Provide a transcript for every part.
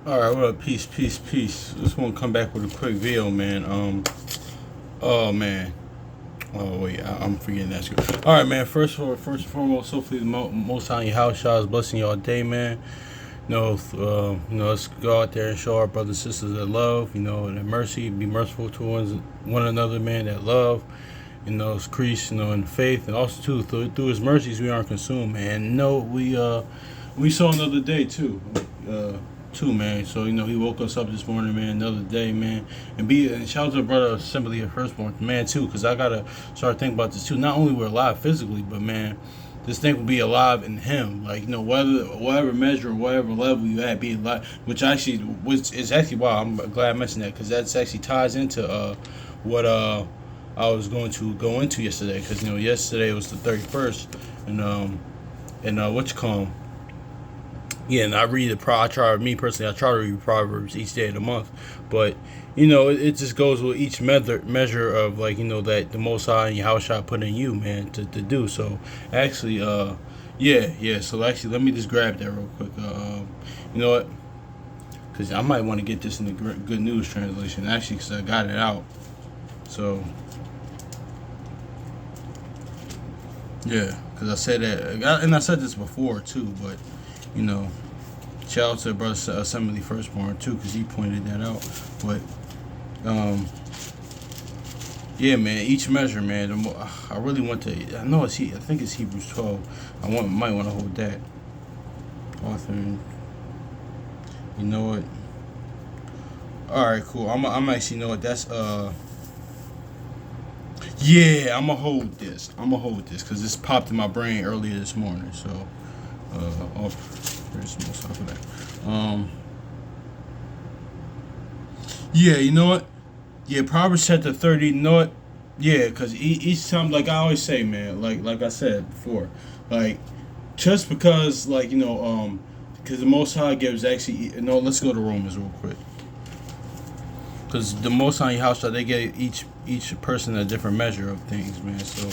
All right, well, peace, peace, peace. Just want to come back with a quick video, man. Oh man. Oh wait, I'm forgetting that script. All right, man. First and foremost, hopefully the most high house shot is blessing y'all day, man. Let's go out there and show our brothers and sisters that love, and that mercy. Be merciful to one another, man. That love, increase, in faith, and also too through His mercies we aren't consumed, man. No, we saw another day too, man. So He woke us up this morning, man. Another day, man. And shout out to the brother Assembly of Firstborn, man, too, because I gotta start thinking about this too. Not only we're alive physically, but man, this thing will be alive in Him. Like whatever measure, or whatever level you at, be alive. Which is actually why I'm glad I mentioned that, because that's actually ties into what I was going to go into yesterday, because yesterday was the 31st, and what you call 'em? Yeah, and I read I try to read Proverbs each day of the month, but it just goes with each measure of that the Most High and Yahushua put in you, man, to do. So actually, yeah. So actually, let me just grab that real quick. You know what? Because I might want to get this in the Good News translation, actually, because I got it out. So yeah, because I said that, and I said this before too, but. Shout out to brother Assembly Firstborn too, because he pointed that out. But yeah, man, each measure, man. I really want to. I know I think it's Hebrews 12. Might want to hold that. Author. You know what? All right, cool. I'm actually know what that's Yeah, I'm gonna hold this. Because this popped in my brain earlier this morning. So. There's no stuff for that. Yeah, you know what? Yeah, Proverbs chapter 30. You know what? Yeah, because each time, like I always say, man, like I said before, just because, because the Most High gives actually. Let's go to Romans real quick. Because the Most High house, they get each person a different measure of things, man. So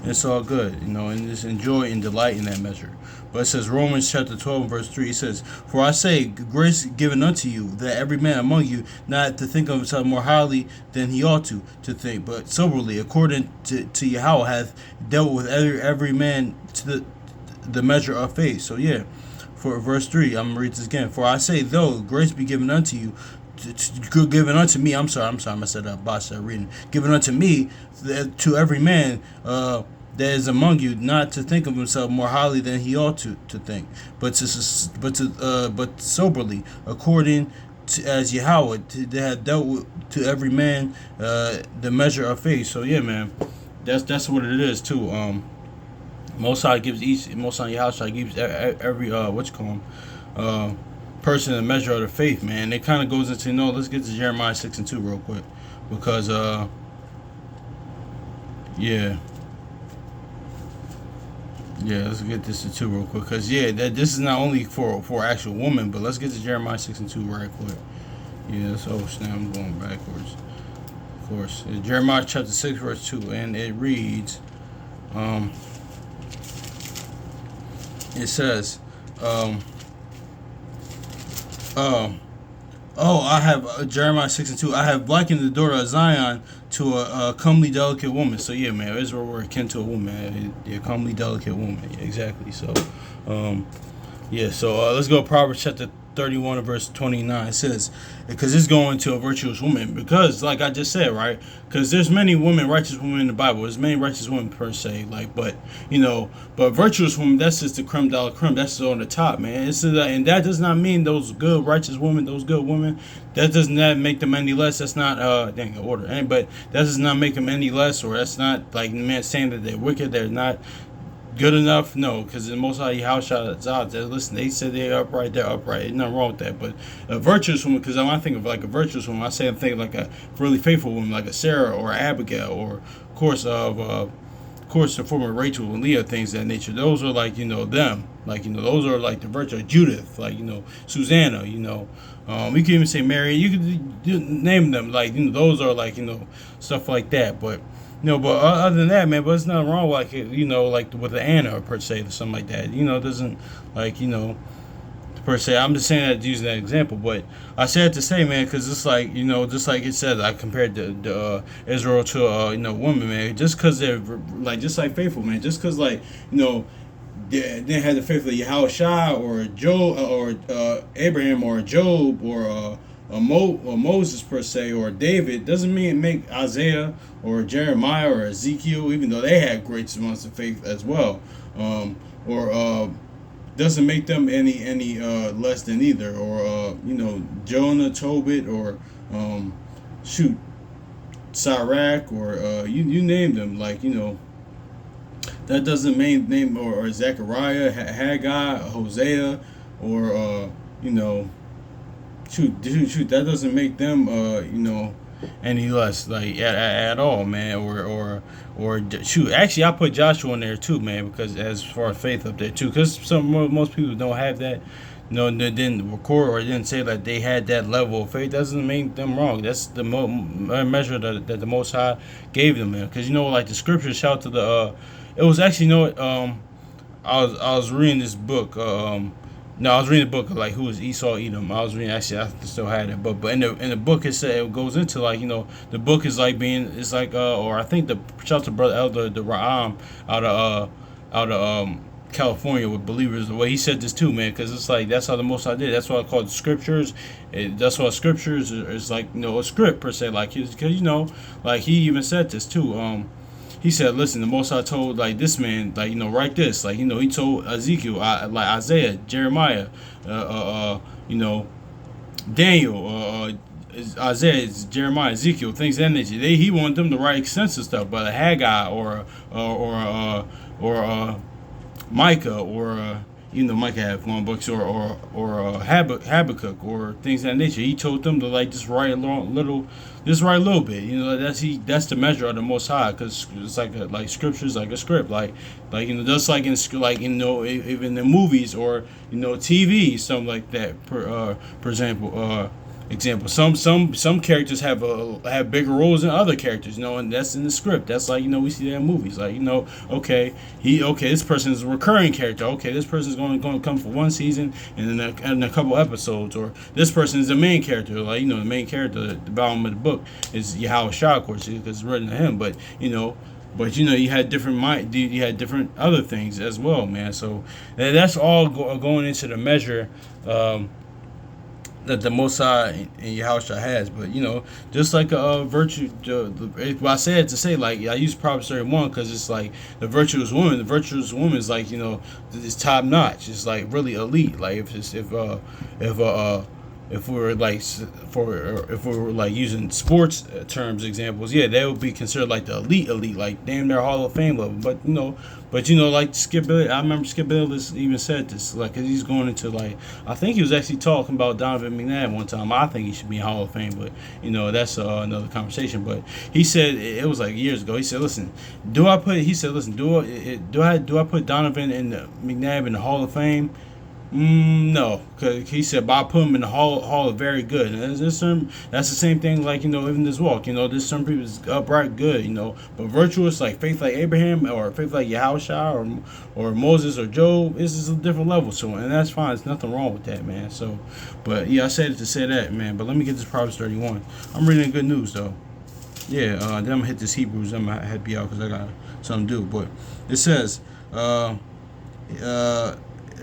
it's all good, and just enjoy and delight in that measure. But it says Romans chapter 12 verse 3. It says, "For I say, grace given unto you, that every man among you not to think of himself more highly than he ought to think, but soberly, according to Yahweh hath dealt with every man to the measure of faith." So yeah, for verse 3, I'm gonna read this again. "For I say, though grace be given unto you, given unto me." I'm sorry. I said reading. "Given unto me, to every man that is among you, not to think of himself more highly than he ought to think, but soberly, according to as Yahweh to have dealt with to every man the measure of faith." So yeah, man, that's what it is too. Most High Yahweh gives every person a measure of the faith, man. It kind of goes into let's get to Jeremiah 6:2 real quick, because let's get this to 2 real quick, because this is not only for actual woman, but let's get to Jeremiah 6:2 right quick. Now I'm going backwards, of course. Jeremiah chapter 6 verse 2, and it reads, it says, I have Jeremiah 6:2. "I have likened the daughter of Zion to a comely, delicate woman." So yeah, man, Israel were akin to a woman, a comely, delicate woman. Yeah, exactly. So, let's go to Proverbs chapter 31 verse 29. It says, because it's going to a virtuous woman, because like I just said, right? Because there's many righteous women in the Bible. There's many righteous women per se, but virtuous women, that's just the creme de la creme. That's on the top, man. And that does not mean those good righteous women, that does not make them any less. That's not order. But that does not make them any less, or that's not man saying that they're wicked. They're not good enough. No, because the Most High Yahushua, listen, they said they're upright. They're upright. There's nothing wrong with that. But a virtuous woman, because when I think of a virtuous woman, I'm thinking like a really faithful woman, like a Sarah or Abigail, or of course the former Rachel and Leah, things of that nature. Those are them. Those are the virtue of Judith, Susanna. You can even say Mary. You can name them. Those are stuff like that. But. But other than that, man, but there's nothing wrong with with the Anna per se, or something like that. It doesn't per se. I'm just saying that using that example, but I said to say, man, because it's like just like it said, I compared Israel to women, man. Just because they're like just like faithful, man. Just because like they didn't have the faith of Yahushua or Job or Abraham or Job or Moses per se or David doesn't mean it make Isaiah or Jeremiah or Ezekiel, even though they had great amounts of faith as well, or doesn't make them any less than either, or Jonah, Tobit, or shoot, Sirach, or you name them, like that doesn't name or Zechariah, Haggai, Hosea, or shoot, that doesn't make them any less like at all, man. Or shoot, actually I put Joshua in there too, man, because as far as faith up there too, because most people don't have that. They didn't record or didn't say that they had that level of faith. Doesn't make them wrong. That's the measure that the Most High gave them, man. Because like the scriptures shout to the. It was actually I was reading this book. No, I was reading a book of like who is Esau Edom. I was reading, actually I still had it, but in the book it said, it goes into like the book is like it's like or I think the shout to brother Elder the Ra'am out of California with believers, the way he said this too, man, because it's like that's how the Most High did. That's why I call it scriptures. That's why scriptures is like a script per se, like because like he even said this too. He said, listen, the Most High told like this man, like write this, like he told Ezekiel, like Isaiah, Jeremiah, Daniel, Isaiah, Jeremiah, Ezekiel, things of that nature. He wanted them to write extensive stuff, but Haggai or Micah or Micah had long books or Habakkuk or things of that nature. He told them to like just write a little bit. That's the measure of the Most High, because it's like scripture is like a script, like just like even in movies or TV, something like that. For example, some characters have bigger roles than other characters, and that's in the script. That's like we see that in movies, like this person is a recurring character. Okay, this person is going to come for one season and then in a couple episodes, or this person is the main character, like the main character, the bottom of the book is Yahushua, of course, because it's written to him, but you had different other things as well, man. So that's all going into the measure. That the Most High and Yahushua has, but just like a virtue. I said to say, like, I use Proverbs 31 because it's like the virtuous woman. The virtuous woman is like it's top notch. It's like really elite. Like if we were like if we were like using sports terms examples, yeah, that would be considered like the elite, like damn near Hall of Fame level. But like Skip Bayless, I remember Skip Bayless even said this, like, cause he's going into like, I think he was actually talking about Donovan McNabb one time. I think he should be in Hall of Fame, but that's another conversation. But he said it was like years ago. He said, listen, do I put Donovan and McNabb in the Hall of Fame? No, because he said, but I put him in the hall of very good. And that's the same thing, like, even this walk, there's some people is upright good, but virtuous, like faith like Abraham or faith like Yahushua or Moses or Job, is a different level. So, and that's fine. There's nothing wrong with that, man. So, but yeah, I said it to say that, man. But let me get this Proverbs 31. I'm reading good news, though. Yeah, then I'm going to hit this Hebrews. I'm going to head be out because I got something to do. But it says,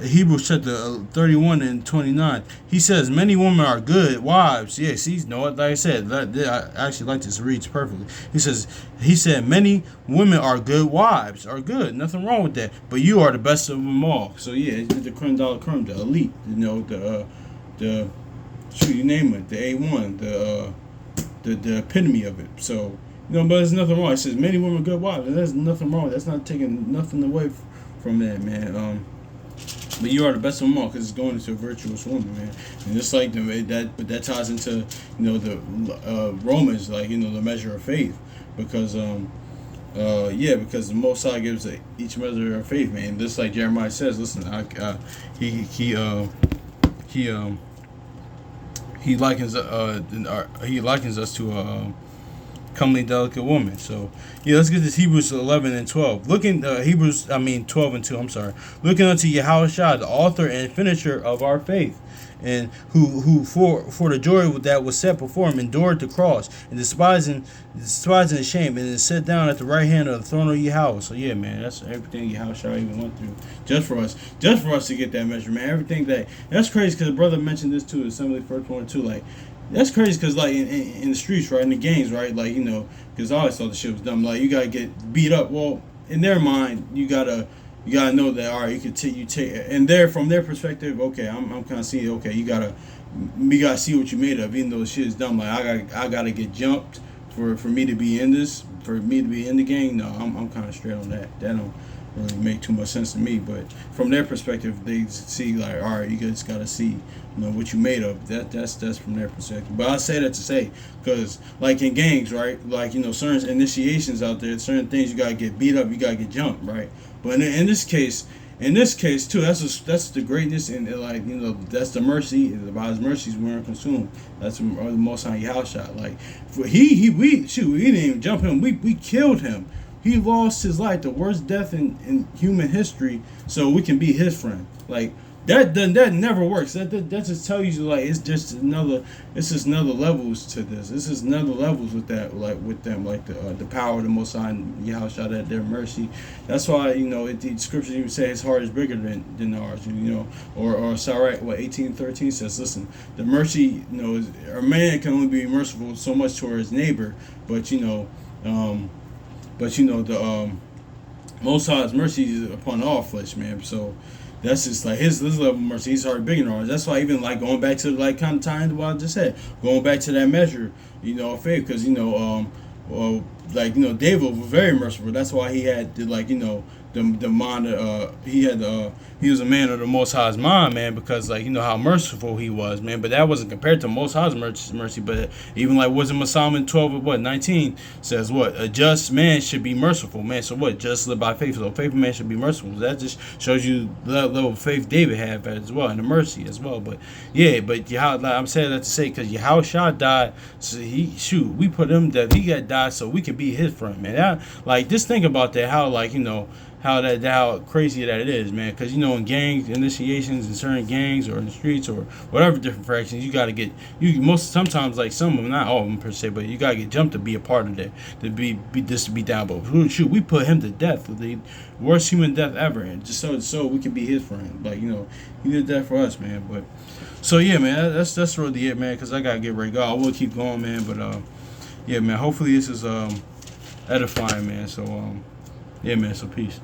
Hebrews chapter 31 and 29. He says, many women are good wives. Yes, like I said, I actually like this. It reads perfectly. He said, many women are good wives, are good. Nothing wrong with that. But you are the best of them all. So yeah, the creme de la creme, the elite. The you name it, the A1, the epitome of it. So but there's nothing wrong. It says many women are good wives, and there's nothing wrong. That's not taking nothing away from that, man. But you are the best of them all because it's going into a virtuous woman, man. And just like that ties into the Romans, like the measure of faith, because because the Most High gives each measure of faith, man. Just like Jeremiah says, listen, he likens us to comely, delicate woman. So yeah, let's get this Hebrews 11 and 12. Looking Hebrews, I mean 12 and 2. I'm sorry. Looking unto Yahushua, the author and finisher of our faith, and who for the joy that was set before him endured the cross and despising the shame, and is set down at the right hand of the throne of Yahweh. So yeah, man, that's everything Yahushua even went through just for us to get that measure, man. Everything that's crazy, because the brother mentioned this too, Assembly First 1 like. That's crazy, because like in the streets, right, in the gangs, right, like, you know, because I always thought the shit was dumb. Like, you gotta get beat up. Well, in their mind, you gotta know that, all right, you take, and from their perspective, okay, I'm kind of seeing, okay, we gotta see what you made of, even though the shit is dumb. Like, I gotta get jumped for me to be in this, for me to be in the gang. No, I'm kind of straight on that. That don't really make too much sense to me. But from their perspective, they see like, all right, you just gotta see, you know, what you made of. That's from their perspective. But I say that to say, because like in gangs, right, like, you know, certain initiations out there, certain things you gotta get beat up, you gotta get jumped, right. But in this case too, that's the greatness, and like, you know, that's the mercy. By His mercies we weren't consumed. That's the Most High Yahushua. Like, we didn't even jump him. We killed him. He lost his life, the worst death in human history, so we can be his friend. Like, that never works. That just tells you, like, it's just another levels to this. This is another levels with that, like, with them, like the power of the Most High and Yahushua, that their mercy. That's why, you know, the scriptures even say his heart is bigger than ours. You know, or Sirach, 18:13 says, listen, the mercy, you know, a man can only be merciful so much toward his neighbor, but you know, the Most High's mercy is upon all flesh, man. So that's just like his level of mercy. He's already bigger than ours. That's why, even like going back to, like, kind of tying to what I just said, going back to that measure, you know, of faith, because, you know, like, you know, David was very merciful. That's why he had the, like, you know, the mind. He was a man of the Most High's mind, man, because, like, you know how merciful he was, man. But that wasn't compared to Most High's mercy. But even like, wasn't Psalm 12:19 says what, a just man should be merciful, man. So what, just live by faith. So a faithful man should be merciful. That just shows you the level of faith David had as well, and the mercy as well. But yeah, but like, I'm saying that to say, because Yahushua died, so we put him dead. He got died so we could be his friend, man. That, like, just think about that. How, like, you know, how crazy that it is, man. Because, you know, in gangs, initiations in certain gangs, or in the streets, or whatever different fractions, you got to get, sometimes, like, some of them, not all of them per se, but you got to get jumped to be a part of that, to be down. But shoot, we put him to death, the worst human death ever, and just so we can be his friend. Like, you know, he did that for us, man. But so yeah, man, that's really it, man. Because I gotta get ready to go. I will keep going, man. But yeah, man. Hopefully this is edifying, man. So yeah, man. So peace.